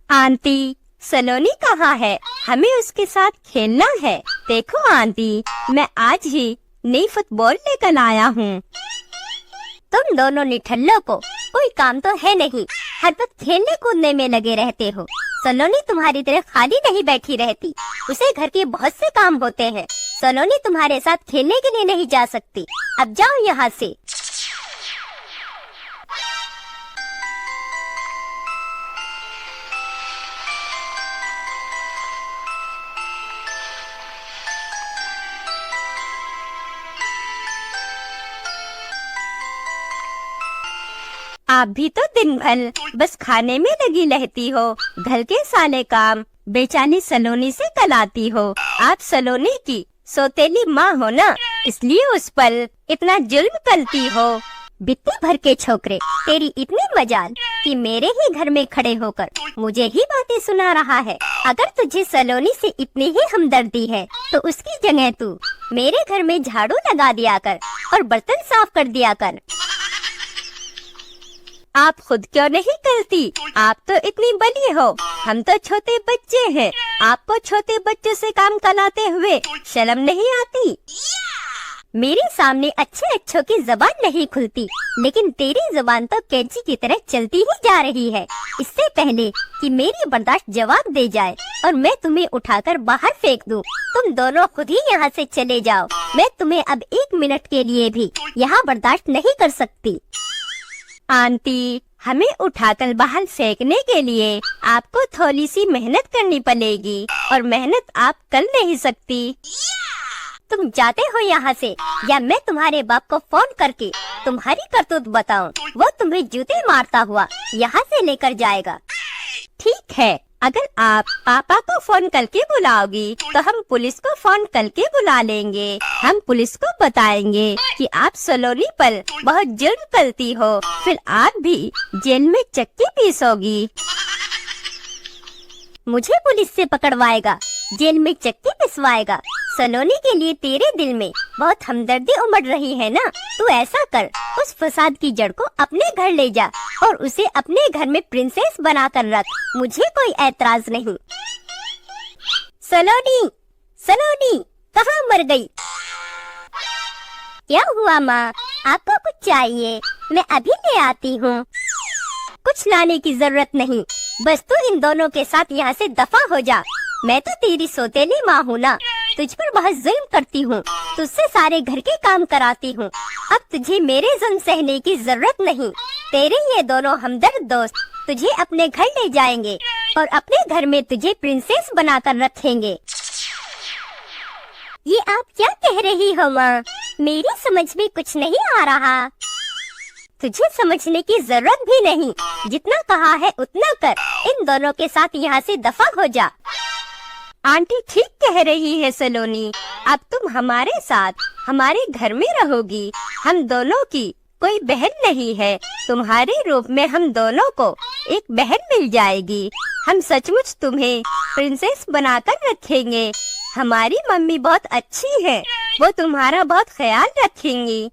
Aunty, सलोनी कहाँ है? हमें उसके साथ खेलना है। देखो आंटी, मैं आज ही नई फुटबॉल लेकर आया हूँ। तुम दोनों निठल्लों को कोई काम तो है नहीं, हर वक्त खेलने कूदने में लगे रहते हो। सलोनी तुम्हारी तरह खाली नहीं बैठी रहती, उसे घर के बहुत से काम होते हैं। सलोनी तुम्हारे साथ खेलने के लिए नहीं जा सकती। अब जाओ यहाँ से। आप भी तो दिन भर बस खाने में लगी रहती हो, घर के सारे काम बेचारी सलोनी से कराती हो। आप सलोनी की सौतेली माँ हो ना, इसलिए उस पर इतना जुल्म करती हो। बित्ती भर के छोकरे, तेरी इतनी मजाल कि मेरे ही घर में खड़े होकर मुझे ही बातें सुना रहा है। अगर तुझे सलोनी से इतनी ही हमदर्दी है तो उसकी जगह तू मेरे घर में झाड़ू लगा दिया कर और बर्तन साफ कर दिया कर। आप खुद क्यों नहीं करती? आप तो इतनी बड़ी हो, हम तो छोटे बच्चे हैं। आपको छोटे बच्चों से काम कराते हुए शर्म नहीं आती? मेरे सामने अच्छे अच्छों की जबान नहीं खुलती, लेकिन तेरी जबान तो कैंची की तरह चलती ही जा रही है। इससे पहले कि मेरी बर्दाश्त जवाब दे जाए और मैं तुम्हें उठाकर बाहर फेंक दूं, तुम दोनों खुद ही यहाँ से चले जाओ। मैं तुम्हें अब 1 मिनट के लिए भी यहाँ बर्दाश्त नहीं कर सकती। आंटी, हमें उठाकर बाहर फेंकने के लिए आपको थोड़ी सी मेहनत करनी पड़ेगी और मेहनत आप कर नहीं सकती। तुम जाते हो यहाँ से या मैं तुम्हारे बाप को फोन करके तुम्हारी करतूत बताऊं। वो तुम्हें जूते मारता हुआ यहाँ से लेकर जाएगा। ठीक है, अगर आप पापा को फोन करके बुलाओगी तो हम पुलिस को फोन करके बुला लेंगे। हम पुलिस को बताएंगे कि आप सलोनी पर बहुत जुल्म करती हो, फिर आप भी जेल में चक्की पीसोगी। मुझे पुलिस से पकड़वाएगा, जेल में चक्की पिसवाएगा। सलोनी के लिए तेरे दिल में बहुत हमदर्दी उमड़ रही है ना? तू ऐसा कर, उस फसाद की जड़ को अपने घर ले जा और उसे अपने घर में प्रिंसेस बनाकर रख। मुझे कोई ऐतराज नहीं। सलोनी, सलोनी कहाँ मर गई? क्या हुआ माँ? आपको कुछ चाहिए? मैं अभी ले आती हूँ। कुछ लाने की जरूरत नहीं, बस तू इन दोनों के साथ यहाँ से दफा हो जा। मैं तो तेरी सौतेली माँ हूँ ना, तुझ पर बहुत जुल्म करती हूँ, तुझसे सारे घर के काम कराती हूँ। अब तुझे मेरे जुल्म सहने की जरूरत नहीं। तेरे ये दोनों हमदर्द दोस्त तुझे अपने घर ले जाएंगे और अपने घर में तुझे प्रिंसेस बनाकर रखेंगे। ये आप क्या कह रही हो माँ? मेरी समझ में कुछ नहीं आ रहा। तुझे समझने की जरूरत भी नहीं, जितना कहा है उतना कर। इन दोनों के साथ यहाँ से दफा हो जा। आंटी ठीक कह रही है सलोनी, अब तुम हमारे साथ हमारे घर में रहोगी। हम दोनों की कोई बहन नहीं है, तुम्हारे रूप में हम दोनों को एक बहन मिल जाएगी। हम सचमुच तुम्हें प्रिंसेस बनाकर रखेंगे। हमारी मम्मी बहुत अच्छी है, वो तुम्हारा बहुत ख्याल रखेंगी।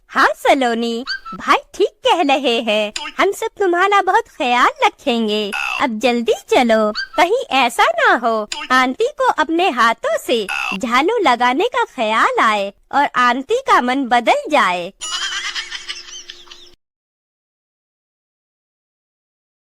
हाँ सलोनी, भाई ठीक कह रहे हैं, हम सब तुम्हारा बहुत ख्याल रखेंगे। अब जल्दी चलो, कहीं ऐसा ना हो आंटी को अपने हाथों से झाड़ू लगाने का ख्याल आए और आंटी का मन बदल जाए।